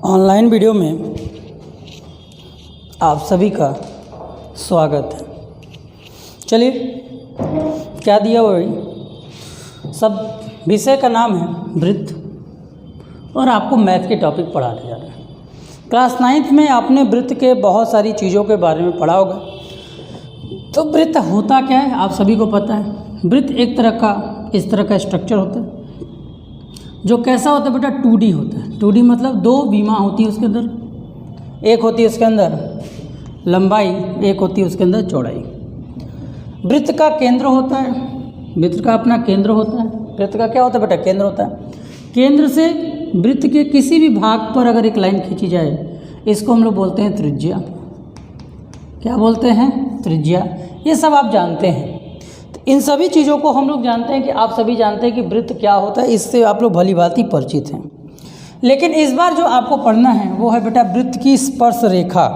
Online video में आप सभी का स्वागत है। चलिए, क्या दिया हुआ भाई, सब विषय का नाम है वृत्त और आपको मैथ के टॉपिक पढ़ाने जा रहे हैं। क्लास 9th में आपने वृत्त के बहुत सारी चीज़ों के बारे में पढ़ा होगा। तो वृत्त होता क्या है आप सभी को पता है। वृत्त एक तरह का इस तरह का स्ट्रक्चर होता है जो कैसा होता है बेटा, 2D होता है। 2D मतलब दो बीमा होती है उसके अंदर, एक होती है उसके अंदर लंबाई, एक होती है उसके अंदर चौड़ाई। वृत्त का केंद्र होता है, वृत्त का अपना केंद्र होता है। वृत्त का क्या होता है बेटा, केंद्र होता है। केंद्र से वृत्त के किसी भी भाग पर अगर एक लाइन खींची जाए, इसको हम लोग बोलते हैं त्रिज्या। क्या बोलते हैं, त्रिज्या। ये सब आप जानते हैं। तो इन सभी चीज़ों को हम लोग जानते हैं कि आप सभी जानते हैं कि वृत्त क्या होता है, इससे आप लोग भली भांति परिचित हैं। लेकिन इस बार जो आपको पढ़ना है वो है बेटा वृत्त की स्पर्श रेखा।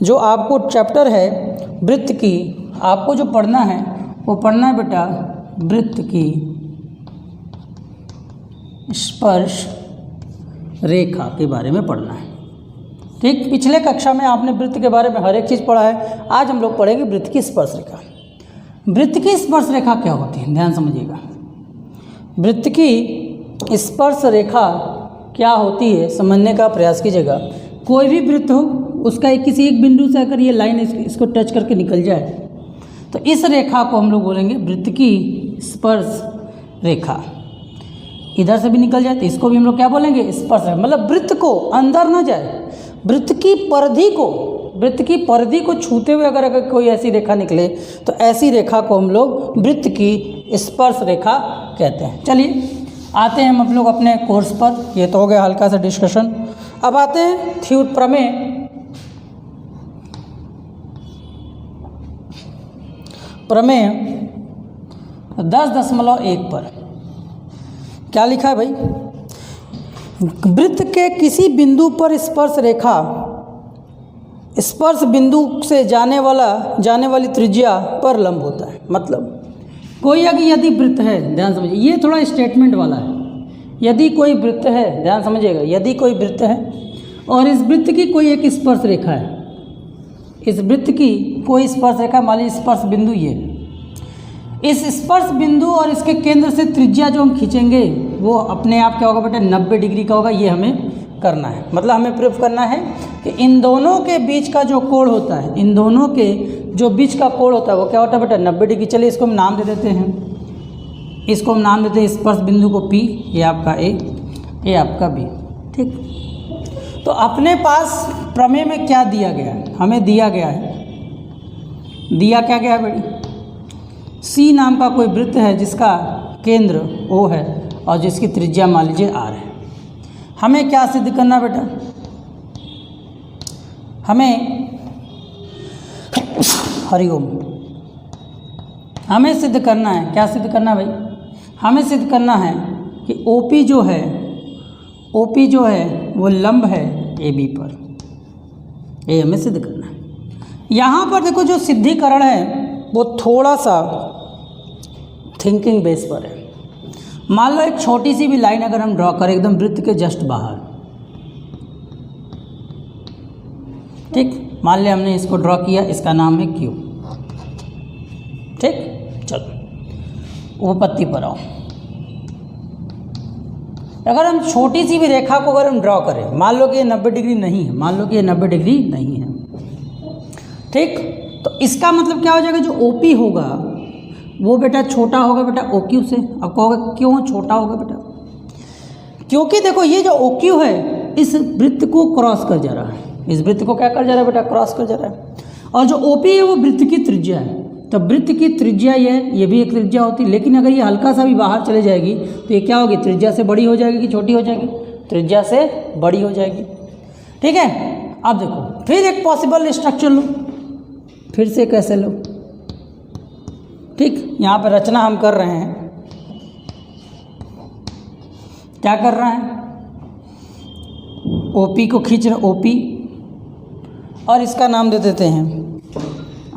जो आपको चैप्टर है वृत्त की, आपको जो पढ़ना है वो पढ़ना है बेटा वृत्त की स्पर्श रेखा के बारे में पढ़ना है। ठीक, पिछले कक्षा में आपने वृत्त के बारे में हर एक चीज़ पढ़ा है। आज हम लोग पढ़ेंगे वृत्त की स्पर्श रेखा। वृत्त की स्पर्श रेखा क्या होती है, ध्यान समझिएगा। वृत्त की स्पर्श रेखा क्या होती है समझने का प्रयास कीजिएगा। कोई भी वृत्त हो, उसका किसी एक बिंदु से अगर ये लाइन इसको टच करके निकल जाए तो इस रेखा को हम लोग बोलेंगे वृत्त की स्पर्श रेखा। इधर से भी निकल जाए तो इसको भी हम लोग क्या बोलेंगे, स्पर्श रेखा। मतलब वृत्त को अंदर न जाए, वृत्त की परिधि को छूते हुए अगर कोई ऐसी रेखा निकले तो ऐसी रेखा को हम लोग वृत्त की स्पर्श रेखा कहते हैं। चलिए आते हैं हम लोग अपने कोर्स पर। ये तो हो गया हल्का सा डिस्कशन। अब आते हैं प्रमेय। प्रमेय 10.1 पर क्या लिखा है भाई, वृत्त के किसी बिंदु पर स्पर्श रेखा स्पर्श बिंदु से जाने वाली त्रिज्या पर लंब होता है। मतलब कोई अगर यदि वृत्त है, ध्यान समझिए, ये थोड़ा स्टेटमेंट वाला है। यदि कोई वृत्त है, ध्यान समझिएगा, यदि कोई वृत्त है और इस वृत्त की कोई एक स्पर्श रेखा है, इस वृत्त की कोई स्पर्श रेखा, मान लीजिए स्पर्श बिंदु ये, इस स्पर्श बिंदु और इसके केंद्र से त्रिज्या जो हम खींचेंगे वो अपने आप क्या होगा बेटा, 90 डिग्री का होगा। ये हमें करना है, मतलब हमें प्रूफ करना है कि इन दोनों के बीच का जो कोण होता है, इन दोनों के जो बीच का कोण होता है वो क्या होता है बेटा, 90 डिग्री। चलिए इसको हम नाम दे देते हैं, इसको हम नाम देते हैं स्पर्श बिंदु को P, ये आपका A, ये आपका B। ठीक, तो अपने पास प्रमेय में क्या दिया गया है, हमें दिया गया है, दिया क्या गया है बेटी, C नाम का कोई वृत्त है जिसका केंद्र O है और जिसकी त्रिज्या मान लीजिए R है। हमें क्या सिद्ध करना बेटा, हमें हरिओम, हमें सिद्ध करना है। क्या सिद्ध करना है भाई, हमें सिद्ध करना है कि OP जो है वो लंब है AB पर। ये हमें सिद्ध करना है। यहाँ पर देखो जो सिद्धिकरण है वो थोड़ा सा थिंकिंग बेस पर है। मान लो एक छोटी सी भी लाइन अगर हम ड्रॉ करें एकदम वृत्त के जस्ट बाहर, ठीक, मान लिया हमने इसको ड्रॉ किया, इसका नाम है Q। ठीक, चलो वो पत्ती पर आओ। अगर हम छोटी सी भी रेखा को अगर हम ड्रॉ करें, मान लो कि ये 90 डिग्री नहीं है, मान लो कि ये 90 डिग्री नहीं है, ठीक, तो इसका मतलब क्या हो जाएगा, जो OP होगा वो बेटा छोटा होगा बेटा OQ से। अब कहोगे क्यों छोटा होगा बेटा, क्योंकि देखो ये जो OQ है इस वृत्त को क्रॉस कर जा रहा है, इस वृत्त को क्या कर जा रहा है बेटा, क्रॉस कर जा रहा है। और जो OP है वो वृत्त की त्रिज्या है। तो वृत्त की त्रिज्या ये भी एक त्रिज्या होती है, लेकिन अगर ये हल्का सा भी बाहर चले जाएगी तो ये क्या होगी, त्रिज्या से बड़ी हो जाएगी कि छोटी हो जाएगी, त्रिज्या से बड़ी हो जाएगी। ठीक है, अब देखो फिर एक पॉसिबल स्ट्रक्चर लो, फिर से कैसे लो। ठीक, यहाँ पर रचना हम कर रहे हैं, क्या कर रहे हैं, OP को खींच रहे, OP, और इसका नाम दे देते हैं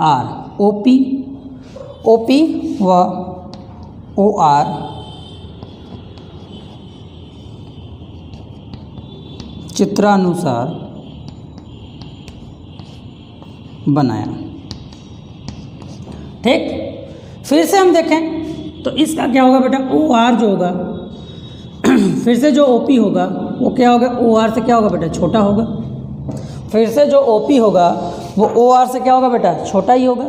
R। OP व OR चित्रानुसार बनाया। ठीक, फिर से हम देखें तो इसका क्या होगा बेटा, ओ आर जो होगा फिर से जो ओ पी होगा वो क्या होगा, ओ आर से क्या होगा बेटा, छोटा होगा। फिर से जो ओ पी होगा वो ओ आर से क्या होगा बेटा, छोटा ही होगा।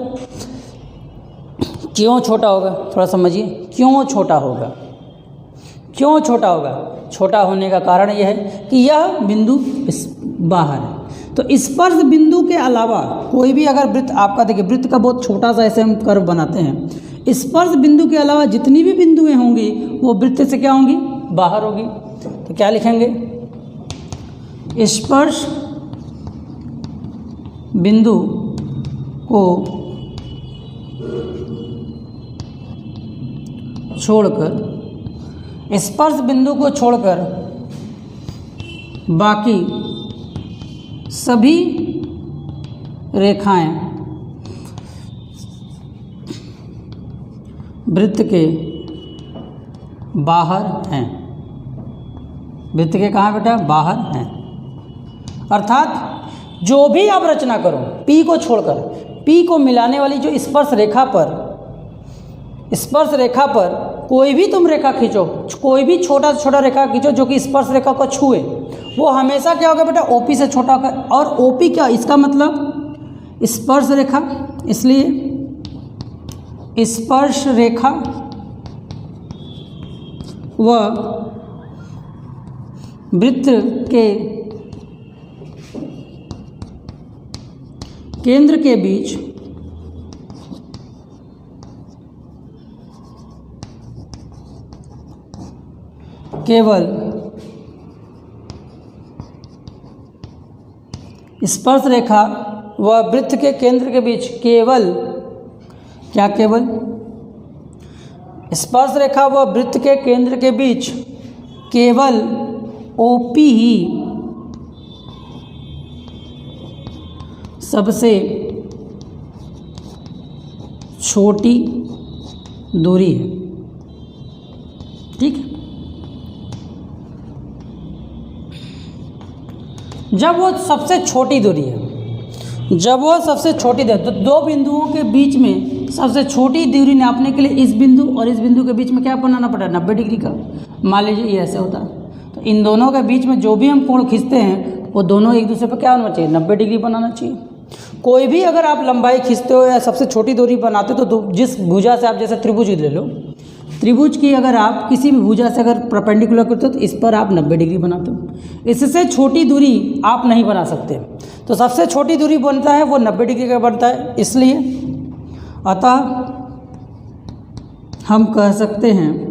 क्यों छोटा होगा, थोड़ा समझिए, क्यों छोटा होगा, क्यों छोटा होगा। छोटा होने का कारण यह है कि यह बिंदु बाहर है। तो स्पर्श बिंदु के अलावा कोई भी अगर वृत्त आपका, देखिए वृत्त का बहुत छोटा सा ऐसे हम कर्व बनाते हैं, स्पर्श बिंदु के अलावा जितनी भी बिंदुएं होंगी वो वृत्त से क्या होंगी, बाहर होगी। तो क्या लिखेंगे, स्पर्श बिंदु को छोड़कर, स्पर्श बिंदु को छोड़कर बाकी सभी रेखाएं वृत्त के बाहर हैं। वृत्त के कहाँ बेटा, बाहर हैं। अर्थात जो भी आप रचना करो P को छोड़कर, P को मिलाने वाली जो स्पर्श रेखा पर कोई भी तुम रेखा खींचो, कोई भी छोटा से छोटा रेखा खींचो जो कि स्पर्श रेखा को छुए, वो हमेशा क्या होगा बेटा, OP से छोटा होगा। और OP क्या, इसका मतलब स्पर्श रेखा, इसलिए स्पर्श रेखा व वृत्त के केंद्र के बीच केवल स्पर्श रेखा व वृत्त के केंद्र के बीच केवल क्या, केवल स्पर्श रेखा व वृत्त के केंद्र के बीच केवल OP ही सबसे छोटी दूरी है। ठीक है, जब वो सबसे छोटी दूरी है, जब वो सबसे छोटी दूरी, तो दो बिंदुओं के बीच में सबसे छोटी दूरी नापने के लिए इस बिंदु और इस बिंदु के बीच में क्या बनाना पड़ा, 90 डिग्री का। मान लीजिए ये ऐसे होता है, तो इन दोनों के बीच में जो भी हम कोण खींचते हैं वो दोनों एक दूसरे पर क्या होना चाहिए, 90 डिग्री बनाना चाहिए। कोई भी अगर आप लंबाई खींचते हो या सबसे छोटी दूरी बनाते हो तो जिस भुजा से आप, जैसे त्रिभुज ले लो, त्रिभुज की अगर आप किसी भी भुजा से अगर परपेंडिकुलर करते हो तो इस पर आप 90 डिग्री बनाते हो, इससे छोटी दूरी आप नहीं बना सकते। तो सबसे छोटी दूरी बनता है वो 90 डिग्री का बनता है। इसलिए अतः हम कह सकते हैं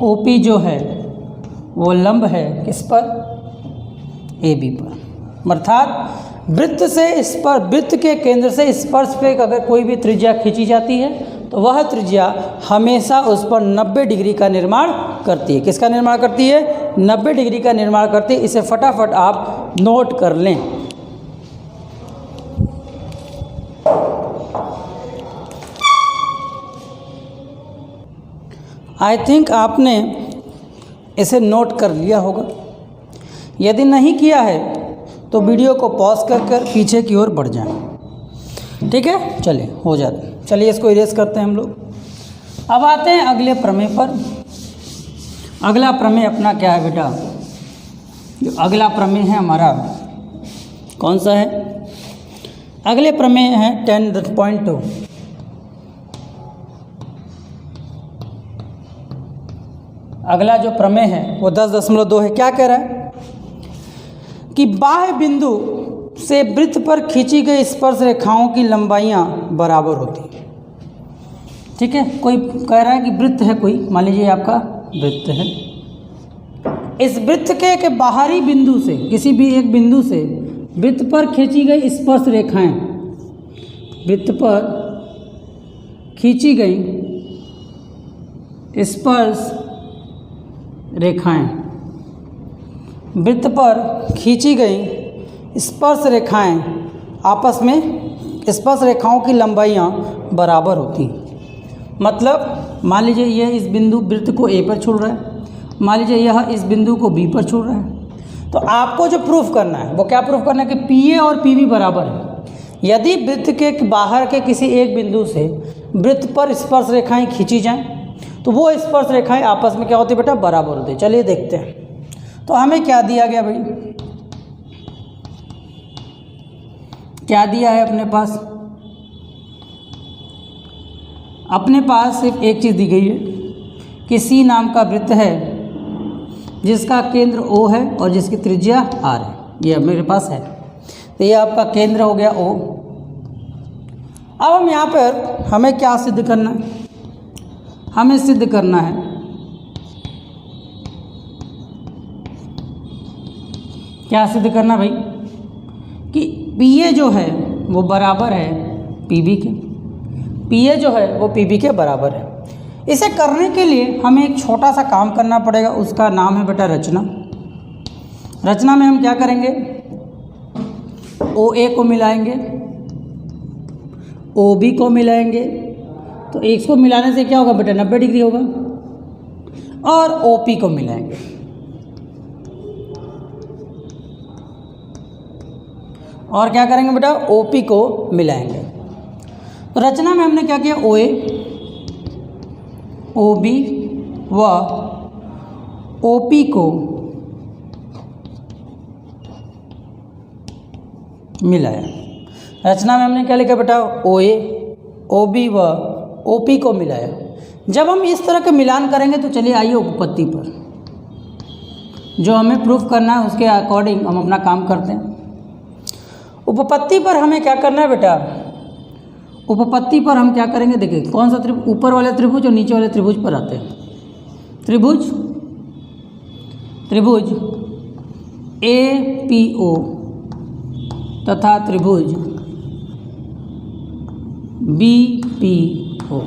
OP जो है वो लंब है किस पर, AB पर। अर्थात वृत्त से वृत्त के केंद्र से स्पर्श पे अगर कोई भी त्रिज्या खींची जाती है तो वह त्रिज्या हमेशा उस पर 90 डिग्री का निर्माण करती है। किसका निर्माण करती है, 90 डिग्री का निर्माण करती है। इसे फटाफट आप नोट कर लें। आई थिंक आपने इसे नोट कर लिया होगा। यदि नहीं किया है तो वीडियो को पॉज कर पीछे की ओर बढ़ जाएं। ठीक है, चलिए हो जाता है। चलिए इसको इरेज करते हैं हम लोग। अब आते हैं अगले प्रमेय पर। अगला प्रमेय अपना क्या है बेटा, जो अगला प्रमेय है हमारा कौन सा है, अगले प्रमेय है 10.2। अगला जो प्रमेय है वो 10.2 है। क्या कह रहा है कि बाह्य बिंदु से वृत्त पर खींची गई स्पर्श रेखाओं की लंबाइयां बराबर होती हैं। ठीक है, कोई कह रहा है कि वृत्त है कोई, मान लीजिए आपका वृत्त है, इस वृत्त के बाहरी बिंदु से, किसी भी एक बिंदु से वृत्त पर खींची गई स्पर्श रेखाएं, वृत्त पर खींची गई स्पर्श रेखाएं, वृत्त पर खींची गई स्पर्श रेखाएं आपस में, स्पर्श रेखाओं की लंबाइयां बराबर होती हैं। मतलब मान लीजिए यह इस बिंदु वृत्त को ए पर छू रहा है, मान लीजिए यह इस बिंदु को बी पर छू रहा है। तो आपको जो प्रूफ करना है वो क्या प्रूफ करना है कि पी ए और पी बी बराबर है। यदि वृत्त के बाहर के किसी एक बिंदु से वृत्त पर स्पर्श रेखाएं खींची जाएं तो वो स्पर्श रेखाएं आपस में क्या होती है बेटा, बराबर होती है। चलिए देखते हैं। तो हमें क्या दिया गया भाई, क्या दिया है अपने पास? अपने पास सिर्फ एक चीज़ दी गई है कि सी नाम का वृत्त है जिसका केंद्र ओ है और जिसकी त्रिज्या आर है। ये मेरे पास है, तो ये आपका केंद्र हो गया ओ। अब हम यहाँ पर हमें क्या सिद्ध करना है? हमें सिद्ध करना है क्या सिद्ध करना भाई कि पी ए जो है वो बराबर है पी बी के, पी ए जो है वो पी बी के बराबर है। इसे करने के लिए हमें एक छोटा सा काम करना पड़ेगा, उसका नाम है बेटा रचना। रचना में हम क्या करेंगे, ओ ए को मिलाएंगे, ओ बी को मिलाएंगे, तो एक को मिलाने से क्या होगा बेटा 90 डिग्री होगा, और ओ पी को मिलाएंगे। और क्या करेंगे बेटा, ओ पी को मिलाएंगे। तो रचना में हमने क्या किया, ओ ए, ओ बी व ओ पी को मिलाया। रचना में हमने क्या लिखा बेटा, ओ ए, ओ बी व ओ पी को मिलाया। जब हम इस तरह के मिलान करेंगे तो चलिए आइए उपपत्ति पर, जो हमें प्रूफ करना है उसके अकॉर्डिंग हम अपना काम करते हैं। उपपत्ति पर हमें क्या करना है बेटा, उपपत्ति पर हम क्या करेंगे, देखिए कौन सा त्रिभुज, ऊपर वाले त्रिभुज और नीचे वाले त्रिभुज पर आते हैं। त्रिभुज ए पी ओ तथा त्रिभुज बी पी ओ,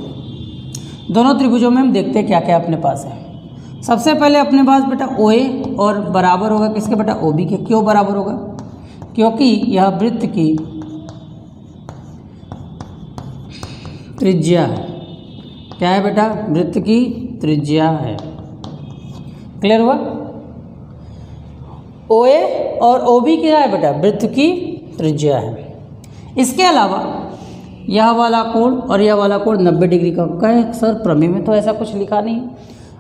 दोनों त्रिभुजों में हम देखते हैं क्या क्या अपने पास है। सबसे पहले अपने पास बेटा ओ ए और बराबर होगा किसके बेटा, ओ बी के। क्यों बराबर होगा, क्योंकि यह वृत्त की त्रिज्या है। क्या है बेटा, वृत्त की त्रिज्या है। क्लियर हुआ? ओ ए और ओ बी क्या है बेटा, वृत्त की त्रिज्या है। इसके अलावा यह वाला कोण और यह वाला कोण 90 डिग्री का। कहें सर प्रमेय में तो ऐसा कुछ लिखा नहीं।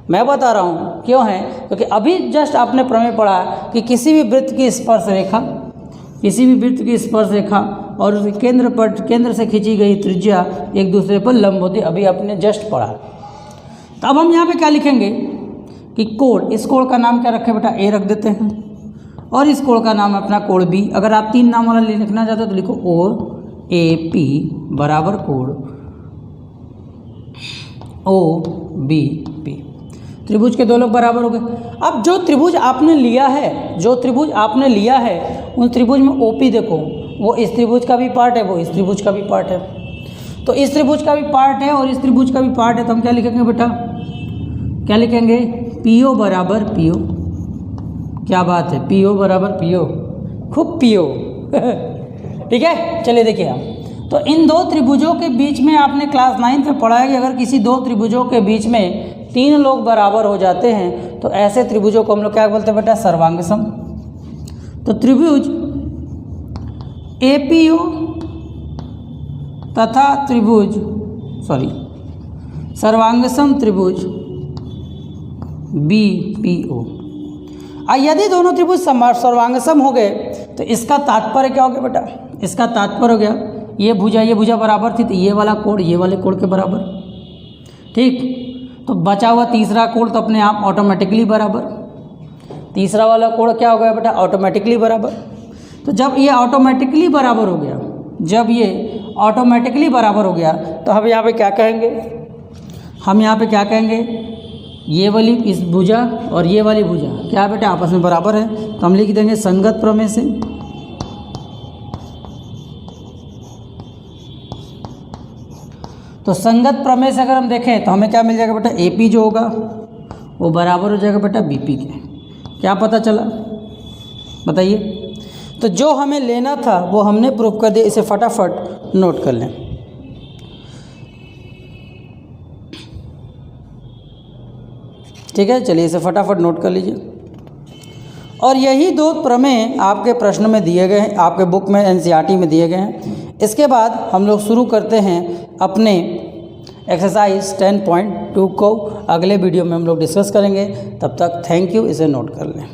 मैं बता रहा हूँ क्यों है, क्योंकि अभी जस्ट आपने प्रमेय पढ़ा कि किसी भी वृत्त की स्पर्श रेखा, किसी भी वृत्त की स्पर्श रेखा और उसके केंद्र पर, केंद्र से खींची गई त्रिज्या एक दूसरे पर लंब होती, अभी आपने जस्ट पढ़ा। तो अब हम यहाँ पे क्या लिखेंगे कि कोण, इस कोण का नाम क्या रखें बेटा, ए रख देते हैं, और इस कोण का नाम अपना कोण बी। अगर आप 3 नाम वाला लिखना चाहते हो तो लिखो ओ ए पी बराबर कोण ओ बी पी। त्रिभुज के 2 लोग बराबर हो गए। अब जो त्रिभुज आपने लिया है, जो त्रिभुज आपने लिया है, उन त्रिभुज में ओपी देखो, वो इस त्रिभुज का भी पार्ट है, वो इस त्रिभुज का भी पार्ट है। तो इस त्रिभुज का भी पार्ट है और इस त्रिभुज का भी पार्ट है, तो हम क्या लिखेंगे बेटा, क्या लिखेंगे, पी ओ बराबर पी ओ। क्या बात है, पी ओ बराबर पी ओ, खूब पी ओ। ठीक है, चलिए देखिए हम तो इन 2 त्रिभुजों के बीच में आपने क्लास 9th में पढ़ा है कि अगर किसी 2 त्रिभुजों के बीच में 3 लोग बराबर हो जाते हैं तो ऐसे त्रिभुजों को हम लोग क्या बोलते हैं बेटा, सर्वांग सम। तो त्रिभुज ए पी ओ तथा त्रिभुज सर्वांगसम त्रिभुज बी पी ओ। यदि दोनों त्रिभुज सर्वांगसम हो गए तो इसका तात्पर्य क्या हो गया बेटा, इसका तात्पर्य हो गया ये भुजा बराबर थी तो ये वाला कोण ये वाले कोण के बराबर। ठीक, तो बचा हुआ तीसरा कोण तो अपने आप ऑटोमेटिकली बराबर, तीसरा वाला कोण क्या हो गया बेटा, ऑटोमेटिकली बराबर। तो जब ये ऑटोमेटिकली बराबर हो गया, जब ये ऑटोमेटिकली बराबर हो गया तो हम यहाँ पे क्या कहेंगे, हम यहाँ पे क्या कहेंगे, ये वाली इस भुजा और ये वाली भुजा क्या बेटा आपस में बराबर है, तो हम लिख देंगे संगत प्रमेय से। तो संगत प्रमेय से अगर हम देखें तो हमें क्या मिल जाएगा बेटा, ए पी जो होगा वो बराबर हो जाएगा बेटा बी पी के। क्या पता चला बताइए? तो जो हमें लेना था वो हमने प्रूव कर दिया। इसे फटाफट नोट कर लें। ठीक है, चलिए इसे फटाफट नोट कर लीजिए। और यही 2 प्रमेय आपके प्रश्न में दिए गए हैं, आपके बुक में एनसीईआरटी में दिए गए हैं। इसके बाद हम लोग शुरू करते हैं अपने एक्सरसाइज 10.2 को। अगले वीडियो में हम लोग डिस्कस करेंगे। तब तक थैंक यू, इसे नोट कर लें।